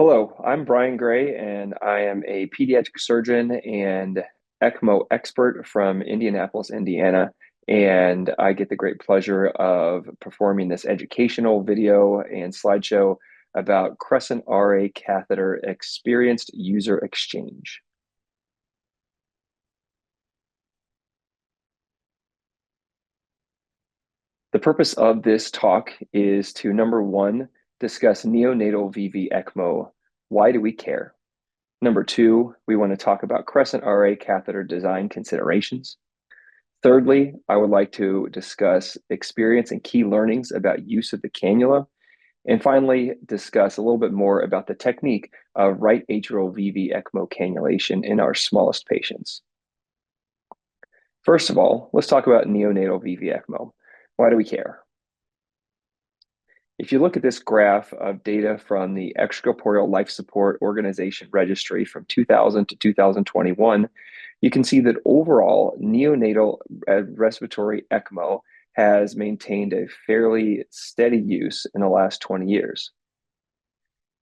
Hello, I'm Brian Gray, and I am a pediatric surgeon and ECMO expert from Indianapolis, Indiana. And I get the great pleasure of performing this educational video and slideshow about Crescent RA catheter experienced user exchange. The purpose of this talk is to, number one, discuss neonatal VV ECMO. Why do we care? Number two, we want to talk about Crescent RA catheter design considerations. Thirdly, I would like to discuss experience and key learnings about use of the cannula. And finally, discuss a little bit more about the technique of right atrial VV ECMO cannulation in our smallest patients. First of all, let's talk about neonatal VV ECMO. Why do we care? If you look at this graph of data from the Extracorporeal Life Support Organization Registry from 2000 to 2021, you can see that overall neonatal respiratory ECMO has maintained a fairly steady use in the last 20 years.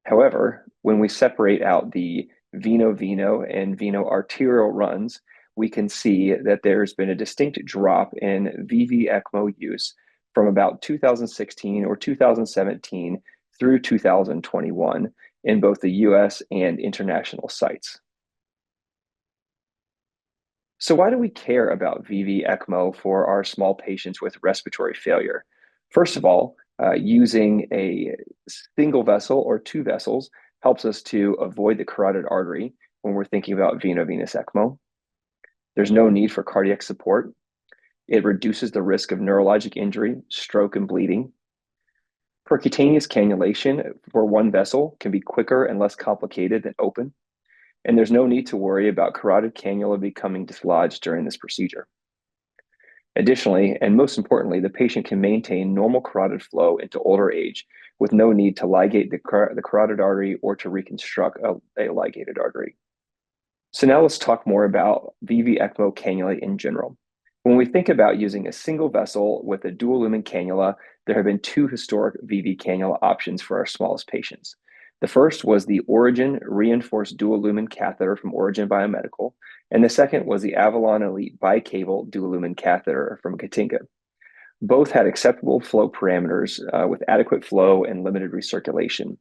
However, when we separate out the veno-veno and veno-arterial runs, we can see that there's been a distinct drop in VV ECMO use from about 2016 or 2017 through 2021 in both the US and international sites. So why do we care about VV ECMO for our small patients with respiratory failure? First of all, using a single vessel or two vessels helps us to avoid the carotid artery when we're thinking about veno-venous ECMO. There's no need for cardiac support. It reduces the risk of neurologic injury, stroke, and bleeding. Percutaneous cannulation for one vessel can be quicker and less complicated than open, and there's no need to worry about carotid cannula becoming dislodged during this procedure. Additionally, and most importantly, the patient can maintain normal carotid flow into older age with no need to ligate the carotid artery or to reconstruct a ligated artery. So now let's talk more about VV ECMO cannula in general. When we think about using a single vessel with a dual lumen cannula, there have been two historic VV cannula options for our smallest patients. The first was the Origin reinforced dual lumen catheter from Origin Biomedical, and the second was the Avalon Elite bicable dual lumen catheter from Katinka. Both had acceptable flow parameters with adequate flow and limited recirculation.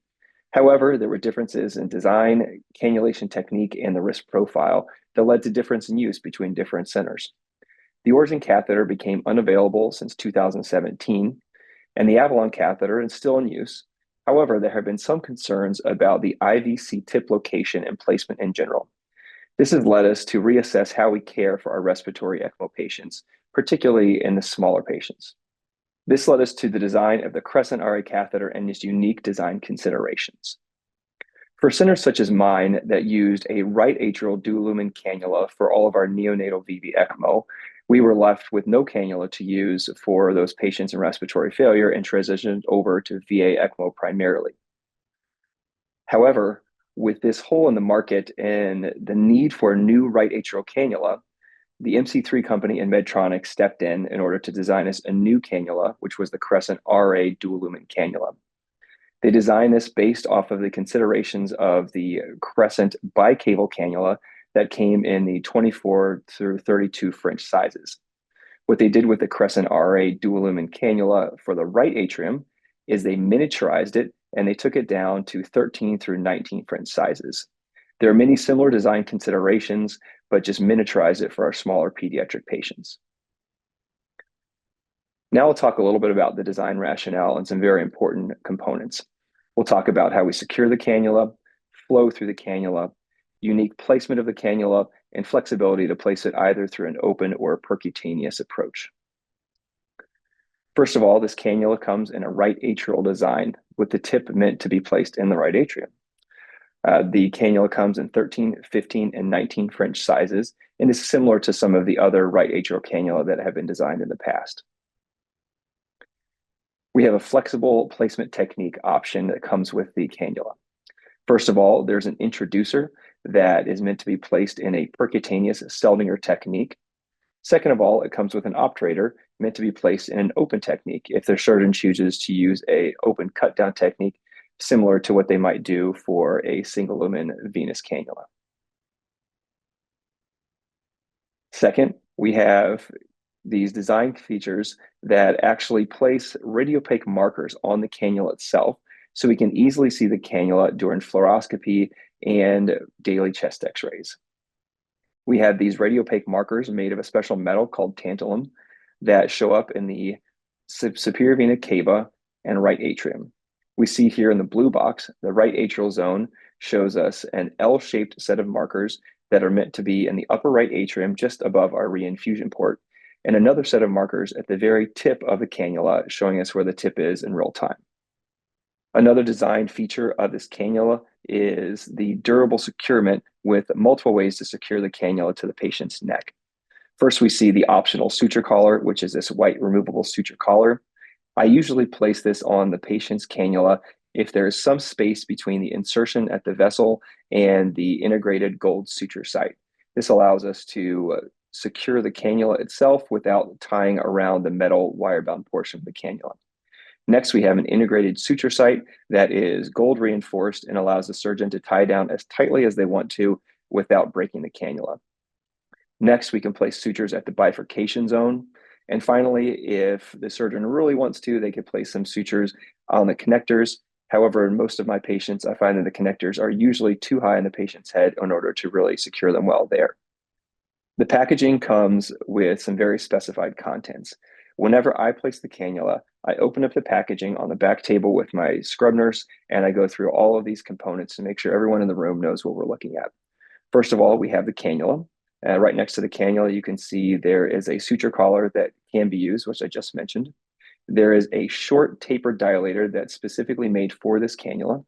However, there were differences in design, cannulation technique, and the risk profile that led to difference in use between different centers. The Origin catheter became unavailable since 2017, and the Avalon catheter is still in use. However, there have been some concerns about the IVC tip location and placement in general. This has led us to reassess how we care for our respiratory ECMO patients, particularly in the smaller patients. This led us to the design of the Crescent RA catheter and its unique design considerations. For centers such as mine that used a right atrial dual lumen cannula for all of our neonatal VV ECMO, we were left with no cannula to use for those patients in respiratory failure and transitioned over to VA ECMO primarily. However, with this hole in the market and the need for a new right atrial cannula, the MC3 company and Medtronic stepped in order to design us a new cannula, which was the Crescent RA dual lumen cannula. They designed this based off of the considerations of the Crescent bicable cannula that came in the 24 through 32 French sizes. What they did with the Crescent RA dual lumen cannula for the right atrium is they miniaturized it and they took it down to 13 through 19 French sizes. There are many similar design considerations, but just miniaturized it for our smaller pediatric patients. Now we'll talk a little bit about the design rationale and some very important components. We'll talk about how we secure the cannula, flow through the cannula, unique placement of the cannula, and flexibility to place it either through an open or a percutaneous approach. First of all, this cannula comes in a right atrial design with the tip meant to be placed in the right atrium. The cannula comes in 13, 15, and 19 French sizes, and is similar to some of the other right atrial cannula that have been designed in the past. We have a flexible placement technique option that comes with the cannula. First of all, there's an introducer that is meant to be placed in a percutaneous Seldinger technique. Second of all, it comes with an obturator meant to be placed in an open technique if the surgeon chooses to use an open cut down technique similar to what they might do for a single lumen venous cannula. Second, we have these design features that actually place radiopaque markers on the cannula itself, so we can easily see the cannula during fluoroscopy and daily chest x-rays. We have these radiopaque markers made of a special metal called tantalum that show up in the superior vena cava and right atrium. We see here in the blue box, the right atrial zone shows us an L-shaped set of markers that are meant to be in the upper right atrium just above our reinfusion port, and another set of markers at the very tip of the cannula showing us where the tip is in real time. Another design feature of this cannula is the durable securement with multiple ways to secure the cannula to the patient's neck. First, we see the optional suture collar, which is this white removable suture collar. I usually place this on the patient's cannula if there is some space between the insertion at the vessel and the integrated gold suture site. This allows us to secure the cannula itself without tying around the metal wire-bound portion of the cannula. Next, we have an integrated suture site that is gold reinforced and allows the surgeon to tie down as tightly as they want to without breaking the cannula. Next, we can place sutures at the bifurcation zone. And finally, if the surgeon really wants to, they could place some sutures on the connectors. However, in most of my patients, I find that the connectors are usually too high in the patient's head in order to really secure them well there. The packaging comes with some very specified contents. Whenever I place the cannula, I open up the packaging on the back table with my scrub nurse, and I go through all of these components to make sure everyone in the room knows what we're looking at. First of all, we have the cannula. Right next to the cannula, you can see there is a suture collar that can be used, which I just mentioned. There is a short tapered dilator that's specifically made for this cannula.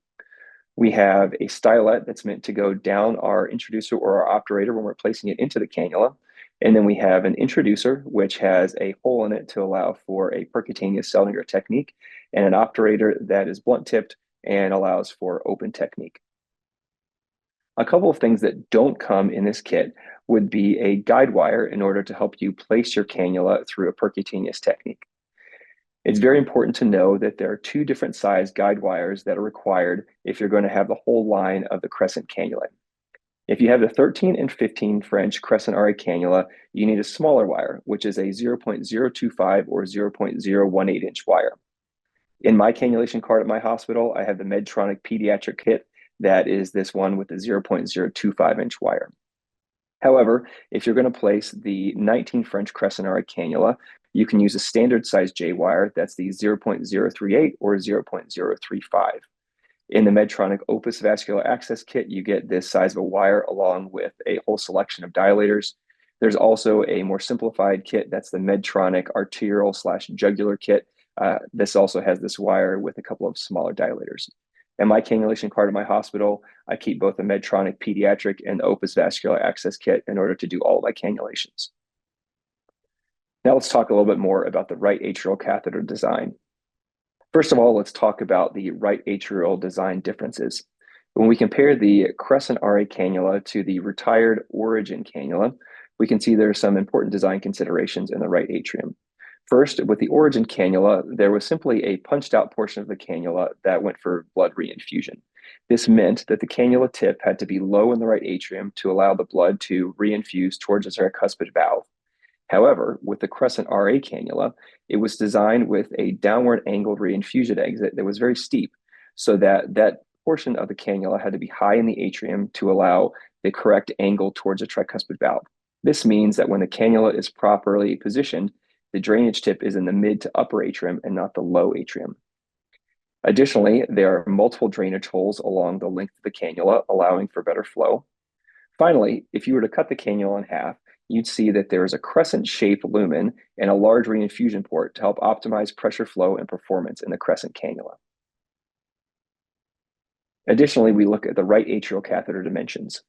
We have a stylet that's meant to go down our introducer or our obturator when we're placing it into the cannula. And then we have an introducer, which has a hole in it to allow for a percutaneous Seldinger technique, and an obturator that is blunt tipped and allows for open technique. A couple of things that don't come in this kit would be a guide wire in order to help you place your cannula through a percutaneous technique. It's very important to know that there are two different size guide wires that are required if you're going to have the whole line of the Crescent cannula. If you have the 13 and 15 French Crescent RA cannula, you need a smaller wire, which is a 0.025 or 0.018 inch wire. In my cannulation cart at my hospital, I have the Medtronic Pediatric kit that is this one with the 0.025 inch wire. However, if you're going to place the 19 French Crescent RA cannula, you can use a standard size J wire that's the 0.038 or 0.035. In the Medtronic Opus Vascular Access Kit, you get this size of a wire along with a whole selection of dilators. There's also a more simplified kit that's the Medtronic Arterial/Jugular Kit. This also has this wire with a couple of smaller dilators. In my cannulation cart at my hospital, I keep both the Medtronic Pediatric and the Opus Vascular Access Kit in order to do all of my cannulations. Now let's talk a little bit more about the right atrial catheter design. First of all, let's talk about the right atrial design differences. When we compare the Crescent RA cannula to the retired Origin cannula, we can see there are some important design considerations in the right atrium. First, with the Origin cannula, there was simply a punched out portion of the cannula that went for blood reinfusion. This meant that the cannula tip had to be low in the right atrium to allow the blood to reinfuse towards the tricuspid valve. However, with the Crescent RA cannula, it was designed with a downward angled reinfusion exit that was very steep, so that portion of the cannula had to be high in the atrium to allow the correct angle towards the tricuspid valve. This means that when the cannula is properly positioned, the drainage tip is in the mid to upper atrium and not the low atrium. Additionally, there are multiple drainage holes along the length of the cannula, allowing for better flow. Finally, if you were to cut the cannula in half, you'd see that there is a crescent-shaped lumen and a large reinfusion port to help optimize pressure flow and performance in the Crescent cannula. Additionally, we look at the right atrial catheter dimensions.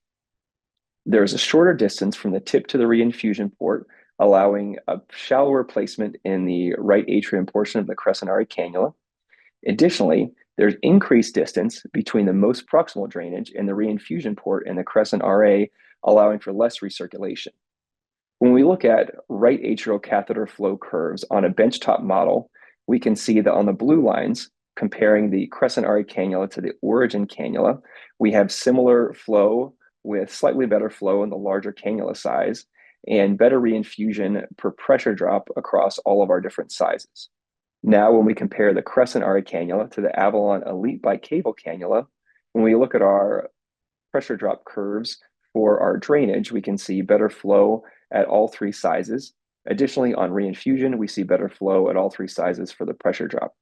There is a shorter distance from the tip to the reinfusion port, allowing a shallower placement in the right atrium portion of the Crescent RA cannula. Additionally, there's increased distance between the most proximal drainage and the reinfusion port in the Crescent RA, allowing for less recirculation. When we look at right atrial catheter flow curves on a benchtop model, we can see that on the blue lines, comparing the Crescent RA cannula to the Origin cannula, we have similar flow with slightly better flow in the larger cannula size and better reinfusion per pressure drop across all of our different sizes. Now, when we compare the Crescent RA cannula to the Avalon Elite bicable cannula, when we look at our pressure drop curves for our drainage, we can see better flow at all three sizes. Additionally, on reinfusion, we see better flow at all three sizes for the pressure drop.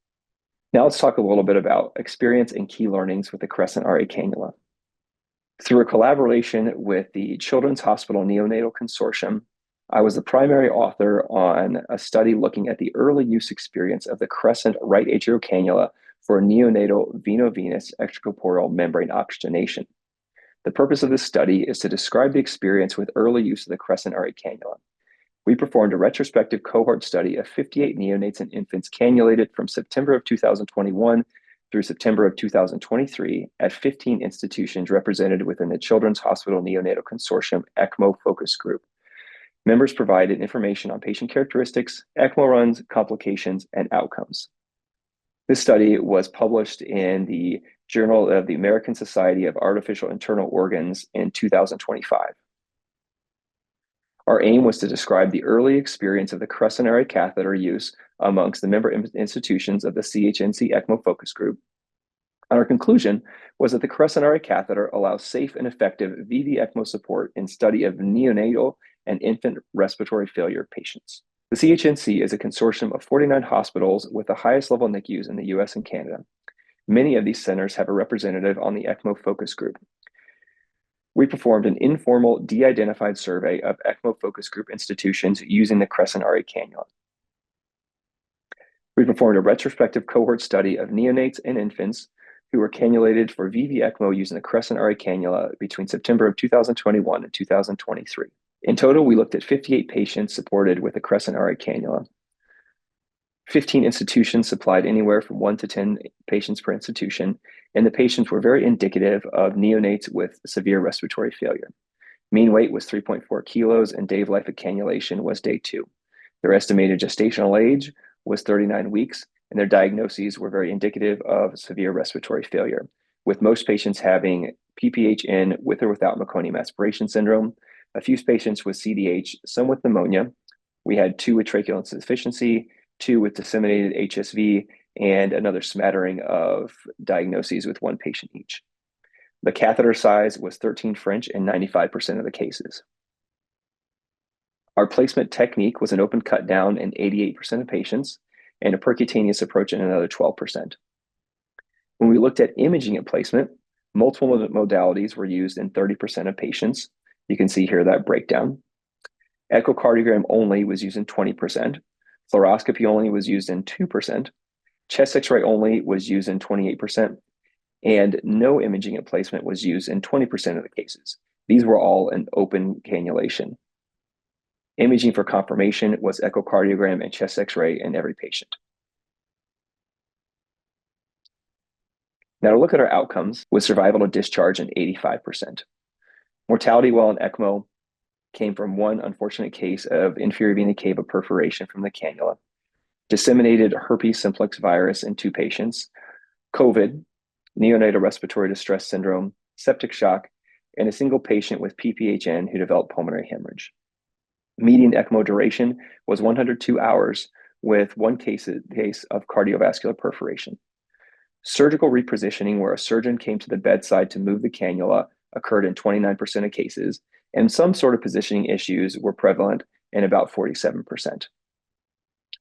Now let's talk a little bit about experience and key learnings with the Crescent RA cannula. Through a collaboration with the Children's Hospital Neonatal Consortium, I was the primary author on a study looking at the early use experience of the Crescent right atrial cannula for neonatal veno-venous extracorporeal membrane oxygenation. The purpose of this study is to describe the experience with early use of the Crescent RA cannula. We performed a retrospective cohort study of 58 neonates and infants cannulated from September of 2021 through September of 2023 at 15 institutions represented within the Children's Hospital Neonatal Consortium ECMO focus group. Members provided information on patient characteristics, ECMO runs, complications, and outcomes. This study was published in the Journal of the American Society of Artificial Internal Organs in 2025. Our aim was to describe the early experience of the Crescent RA catheter use amongst the member institutions of the CHNC ECMO focus group. And our conclusion was that the Crescent RA catheter allows safe and effective VV ECMO support in study of neonatal and infant respiratory failure patients. The CHNC is a consortium of 49 hospitals with the highest level NICUs in the US and Canada. Many of these centers have a representative on the ECMO focus group. We performed an informal de-identified survey of ECMO focus group institutions using the Crescent RA cannula. We performed a retrospective cohort study of neonates and infants who were cannulated for VV ECMO using the Crescent RA cannula between September of 2021 and 2023. In total, we looked at 58 patients supported with the Crescent RA cannula. 15 institutions supplied anywhere from 1 to 10 patients per institution, and the patients were very indicative of neonates with severe respiratory failure. Mean weight was 3.4 kilos, and day of life of cannulation was day 2. Their estimated gestational age was 39 weeks, and their diagnoses were very indicative of severe respiratory failure, with most patients having PPHN with or without meconium aspiration syndrome, a few patients with CDH, some with pneumonia. We had 2 with tracheal insufficiency, 2 with disseminated HSV, and another smattering of diagnoses with 1 patient each. The catheter size was 13 French in 95% of the cases. Our placement technique was an open cut down in 88% of patients and a percutaneous approach in another 12%. When we looked at imaging at placement, multiple modalities were used in 30% of patients. You can see here that breakdown. Echocardiogram only was used in 20%. Fluoroscopy only was used in 2%. Chest X-ray only was used in 28%. And no imaging at placement was used in 20% of the cases. These were all an open cannulation. Imaging for confirmation was echocardiogram and chest X-ray in every patient. Now to look at our outcomes with survival to discharge in 85%. Mortality while in ECMO came from 1 unfortunate case of inferior vena cava perforation from the cannula, disseminated herpes simplex virus in 2 patients, COVID, neonatal respiratory distress syndrome, septic shock, and a single patient with PPHN who developed pulmonary hemorrhage. Median ECMO duration was 102 hours with 1 case of cardiovascular perforation. Surgical repositioning, where a surgeon came to the bedside to move the cannula, occurred in 29% of cases, and some sort of positioning issues were prevalent in about 47%.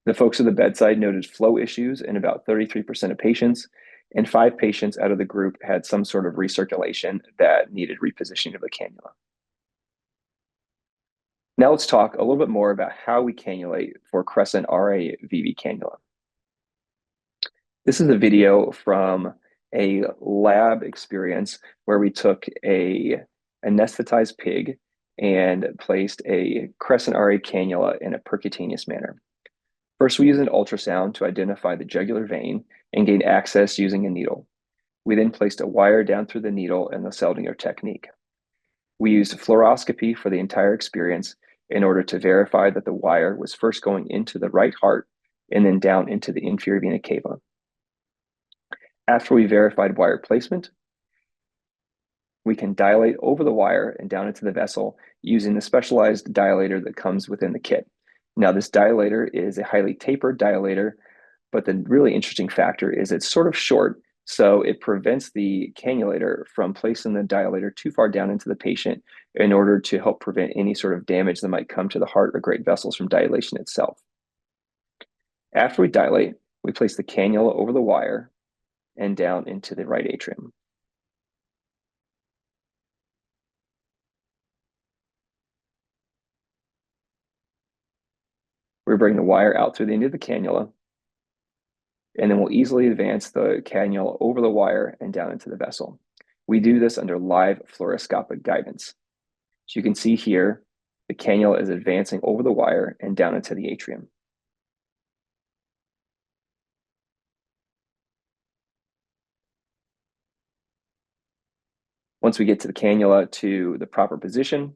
The folks at the bedside noted flow issues in about 33% of patients, and 5 patients out of the group had some sort of recirculation that needed repositioning of the cannula. Now let's talk a little bit more about how we cannulate for Crescent RA VV cannula. This is a video from a lab experience where we took a anesthetized pig and placed a Crescent RA cannula in a percutaneous manner. First, we used an ultrasound to identify the jugular vein and gain access using a needle. We then placed a wire down through the needle in the Seldinger technique. We used fluoroscopy for the entire experience in order to verify that the wire was first going into the right heart and then down into the inferior vena cava. After we verified wire placement, we can dilate over the wire and down into the vessel using the specialized dilator that comes within the kit. Now, this dilator is a highly tapered dilator, but the really interesting factor is it's sort of short, so it prevents the cannulator from placing the dilator too far down into the patient in order to help prevent any sort of damage that might come to the heart or great vessels from dilation itself. After we dilate, we place the cannula over the wire and down into the right atrium. We bring the wire out through the end of the cannula, and then we'll easily advance the cannula over the wire and down into the vessel. We do this under live fluoroscopic guidance. As you can see here, the cannula is advancing over the wire and down into the atrium. Once we get to the cannula to the proper position,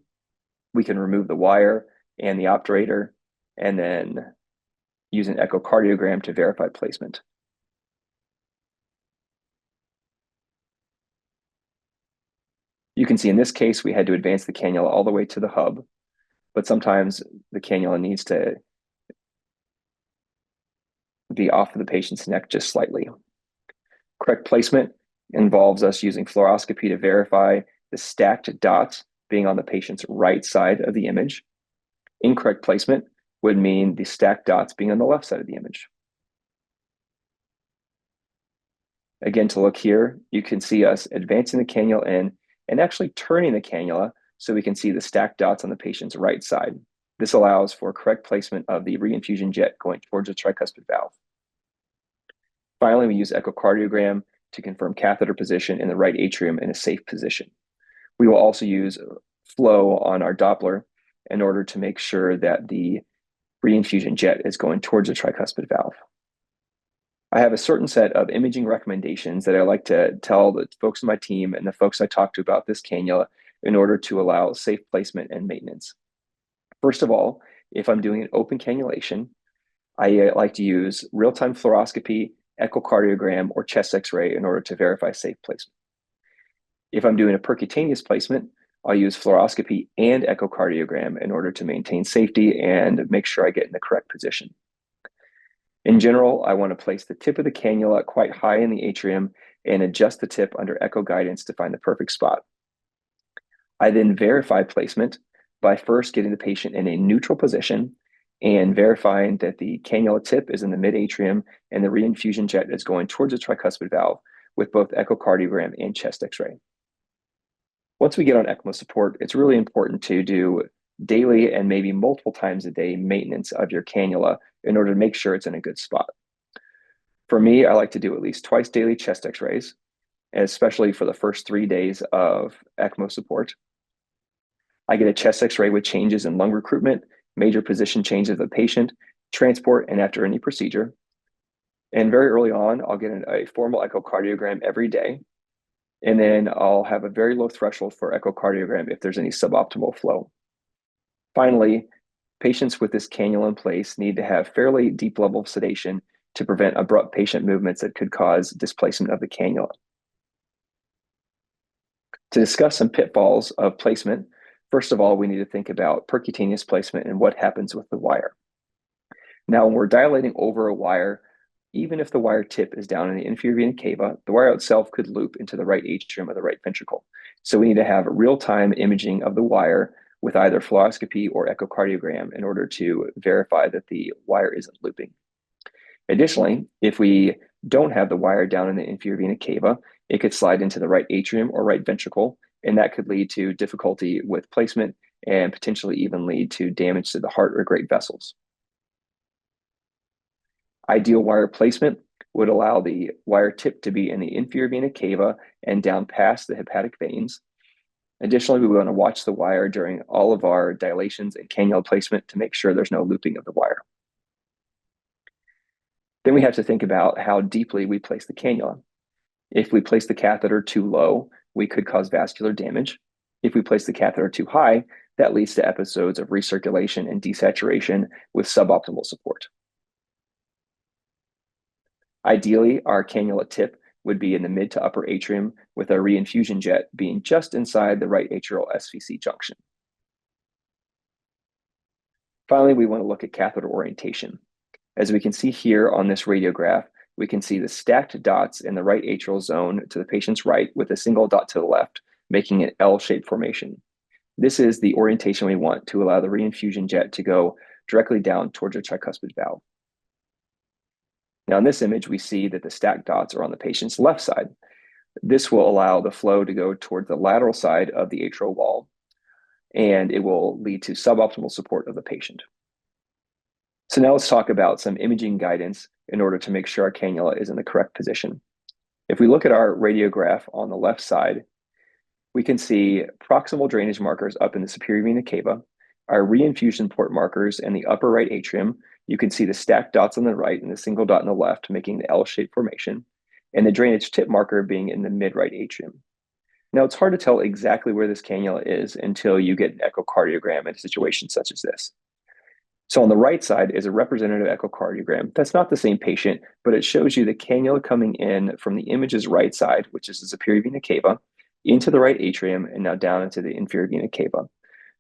we can remove the wire and the obturator and then use an echocardiogram to verify placement. You can see in this case, we had to advance the cannula all the way to the hub, but sometimes the cannula needs to be off of the patient's neck just slightly. Correct placement involves us using fluoroscopy to verify the stacked dots being on the patient's right side of the image. Incorrect placement would mean the stacked dots being on the left side of the image. Again, to look here, you can see us advancing the cannula in and actually turning the cannula so we can see the stacked dots on the patient's right side. This allows for correct placement of the reinfusion jet going towards the tricuspid valve. Finally, we use echocardiogram to confirm catheter position in the right atrium in a safe position. We will also use flow on our Doppler in order to make sure that the reinfusion jet is going towards the tricuspid valve. I have a certain set of imaging recommendations that I like to tell the folks in my team and the folks I talk to about this cannula in order to allow safe placement and maintenance. First of all, if I'm doing an open cannulation, I like to use real-time fluoroscopy, echocardiogram, or chest x-ray in order to verify safe placement. If I'm doing a percutaneous placement, I'll use fluoroscopy and echocardiogram in order to maintain safety and make sure I get in the correct position. In general, I want to place the tip of the cannula quite high in the atrium and adjust the tip under echo guidance to find the perfect spot. I then verify placement by first getting the patient in a neutral position and verifying that the cannula tip is in the mid-atrium and the reinfusion jet is going towards the tricuspid valve with both echocardiogram and chest x-ray. Once we get on ECMO support, it's really important to do daily and maybe multiple times a day maintenance of your cannula in order to make sure it's in a good spot. For me, I like to do at least twice daily chest x-rays, especially for the first 3 days of ECMO support. I get a chest x-ray with changes in lung recruitment, major position changes of the patient, transport, and after any procedure. And very early on, I'll get a formal echocardiogram every day. And then I'll have a very low threshold for echocardiogram if there's any suboptimal flow. Finally, patients with this cannula in place need to have fairly deep level of sedation to prevent abrupt patient movements that could cause displacement of the cannula. To discuss some pitfalls of placement, first of all, we need to think about percutaneous placement and what happens with the wire. Now, when we're dilating over a wire, even if the wire tip is down in the inferior vena cava, the wire itself could loop into the right atrium of the right ventricle. So we need to have real-time imaging of the wire with either fluoroscopy or echocardiogram in order to verify that the wire isn't looping. Additionally, if we don't have the wire down in the inferior vena cava, it could slide into the right atrium or right ventricle, and that could lead to difficulty with placement and potentially even lead to damage to the heart or great vessels. Ideal wire placement would allow the wire tip to be in the inferior vena cava and down past the hepatic veins. Additionally, we want to watch the wire during all of our dilations and cannula placement to make sure there's no looping of the wire. Then we have to think about how deeply we place the cannula. If we place the catheter too low, we could cause vascular damage. If we place the catheter too high, that leads to episodes of recirculation and desaturation with suboptimal support. Ideally, our cannula tip would be in the mid to upper atrium, with our reinfusion jet being just inside the right atrial SVC junction. Finally, we want to look at catheter orientation. As we can see here on this radiograph, we can see the stacked dots in the right atrial zone to the patient's right with a single dot to the left, making an L-shaped formation. This is the orientation we want to allow the reinfusion jet to go directly down towards the tricuspid valve. Now in this image, we see that the stacked dots are on the patient's left side. This will allow the flow to go toward the lateral side of the atrial wall, and it will lead to suboptimal support of the patient. So now let's talk about some imaging guidance in order to make sure our cannula is in the correct position. If we look at our radiograph on the left side, we can see proximal drainage markers up in the superior vena cava, our reinfusion port markers in the upper right atrium. You can see the stacked dots on the right and the single dot on the left, making the L-shaped formation, and the drainage tip marker being in the mid-right atrium. Now, it's hard to tell exactly where this cannula is until you get an echocardiogram in a situation such as this. So on the right side is a representative echocardiogram. That's not the same patient, but it shows you the cannula coming in from the image's right side, which is the superior vena cava, into the right atrium, and now down into the inferior vena cava.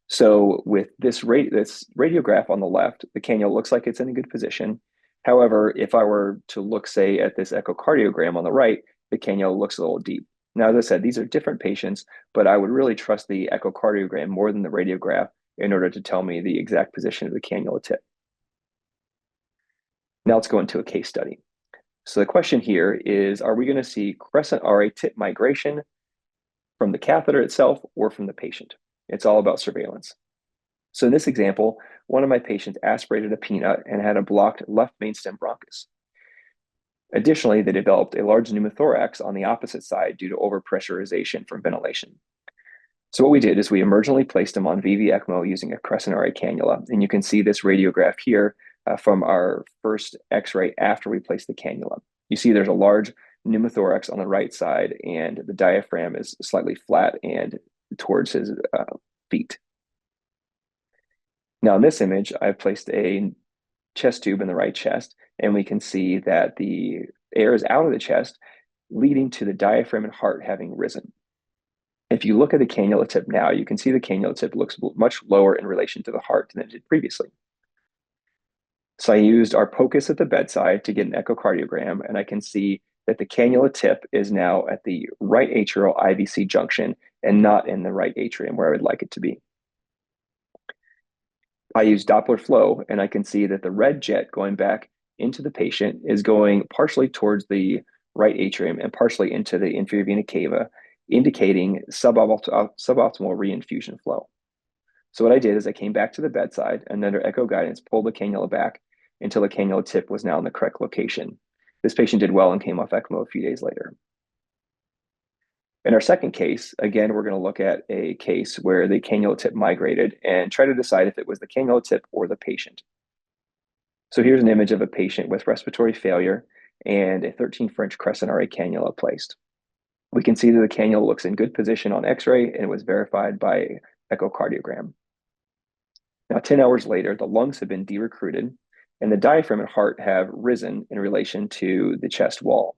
So with this radiograph on the left, the cannula looks like it's in a good position. However, if I were to look, say, at this echocardiogram on the right, the cannula looks a little deep. Now, as I said, these are different patients, but I would really trust the echocardiogram more than the radiograph in order to tell me the exact position of the cannula tip. Now let's go into a case study. So the question here is, are we going to see Crescent RA tip migration from the catheter itself or from the patient? It's all about surveillance. So in this example, one of my patients aspirated a peanut and had a blocked left mainstem bronchus. Additionally, they developed a large pneumothorax on the opposite side due to overpressurization from ventilation. So what we did is we emergently placed him on VV ECMO using a Crescent RA cannula. And you can see this radiograph here from our first X-ray after we placed the cannula. You see there's a large pneumothorax on the right side, and the diaphragm is slightly flat and towards his feet. Now in this image, I've placed a chest tube in the right chest, and we can see that the air is out of the chest, leading to the diaphragm and heart having risen. If you look at the cannula tip now, you can see the cannula tip looks much lower in relation to the heart than it did previously. So I used our POCUS at the bedside to get an echocardiogram, and I can see that the cannula tip is now at the right atrial IVC junction and not in the right atrium where I would like it to be. I use Doppler flow, and I can see that the red jet going back into the patient is going partially towards the right atrium and partially into the inferior vena cava, indicating suboptimal reinfusion flow. So what I did is I came back to the bedside and under echo guidance, pulled the cannula back until the cannula tip was now in the correct location. This patient did well and came off ECMO a few days later. In our second case, again, we're going to look at a case where the cannula tip migrated and try to decide if it was the cannula tip or the patient. So here's an image of a patient with respiratory failure and a 13 French Crescent RA cannula placed. We can see that the cannula looks in good position on X-ray, and it was verified by echocardiogram. Now, 10 hours later, the lungs have been de-recruited, and the diaphragm and heart have risen in relation to the chest wall.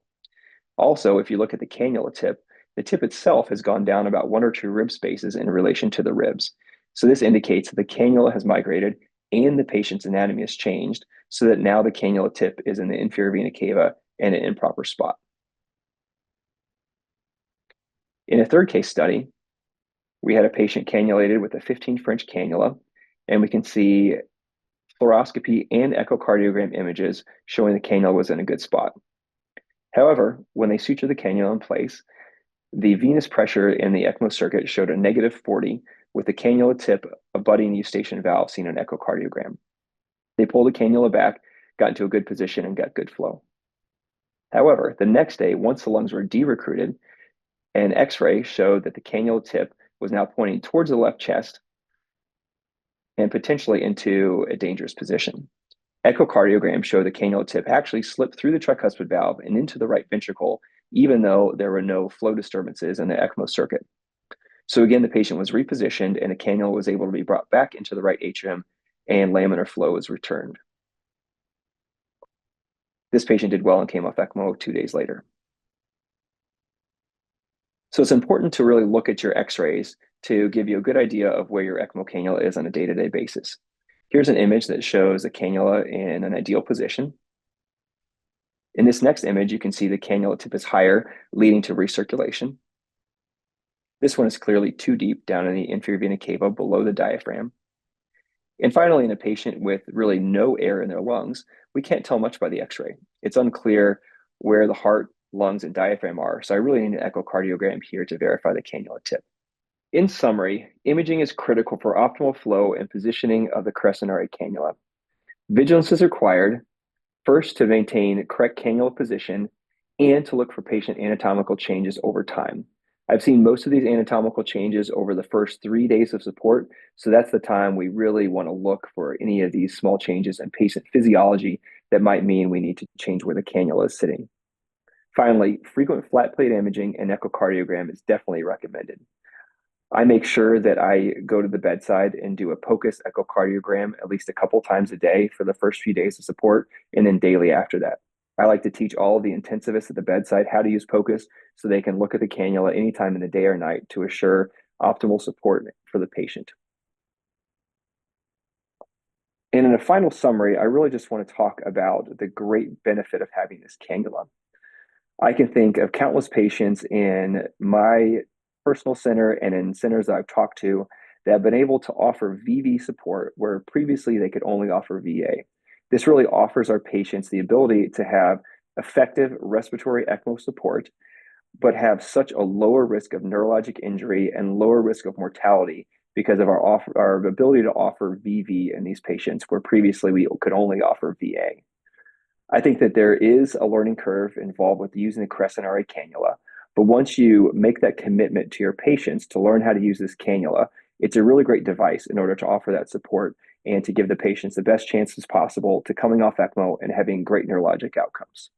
Also, if you look at the cannula tip, the tip itself has gone down about 1 or 2 rib spaces in relation to the ribs. So this indicates that the cannula has migrated and the patient's anatomy has changed, so that now the cannula tip is in the inferior vena cava and an improper spot. In a third case study, we had a patient cannulated with a 15 French cannula, and we can see fluoroscopy and echocardiogram images showing the cannula was in a good spot. However, when they sutured the cannula in place, the venous pressure in the ECMO circuit showed a -40 with the cannula tip abutting the eustachian valve seen in echocardiogram. They pulled the cannula back, got into a good position, and got good flow. However, the next day, once the lungs were de-recruited, an X-ray showed that the cannula tip was now pointing towards the left chest and potentially into a dangerous position. Echocardiogram showed the cannula tip actually slipped through the tricuspid valve and into the right ventricle, even though there were no flow disturbances in the ECMO circuit. So again, the patient was repositioned and the cannula was able to be brought back into the right atrium and laminar flow was returned. This patient did well and came off ECMO 2 days later. So it's important to really look at your x-rays to give you a good idea of where your ECMO cannula is on a day-to-day basis. Here's an image that shows a cannula in an ideal position. In this next image, you can see the cannula tip is higher, leading to recirculation. This one is clearly too deep down in the inferior vena cava below the diaphragm. And finally, in a patient with really no air in their lungs, we can't tell much by the x-ray. It's unclear where the heart, lungs, and diaphragm are. So I really need an echocardiogram here to verify the cannula tip. In summary, imaging is critical for optimal flow and positioning of the Crescent RA cannula. Vigilance is required, first to maintain correct cannula position and to look for patient anatomical changes over time. I've seen most of these anatomical changes over the first 3 days of support, so that's the time we really want to look for any of these small changes in patient physiology that might mean we need to change where the cannula is sitting. Finally, frequent flat plate imaging and echocardiogram is definitely recommended. I make sure that I go to the bedside and do a POCUS echocardiogram at least a couple times a day for the first few days of support, and then daily after that. I like to teach all of the intensivists at the bedside how to use POCUS so they can look at the cannula anytime in the day or night to assure optimal support for the patient. And in a final summary, I really just want to talk about the great benefit of having this cannula. I can think of countless patients in my personal center and in centers that I've talked to that have been able to offer VV support where previously they could only offer VA. This really offers our patients the ability to have effective respiratory ECMO support, but have such a lower risk of neurologic injury and lower risk of mortality because of our ability to offer VV in these patients where previously we could only offer VA. I think that there is a learning curve involved with using the Crescent RA cannula, but once you make that commitment to your patients to learn how to use this cannula, it's a really great device in order to offer that support and to give the patients the best chances possible to coming off ECMO and having great neurologic outcomes.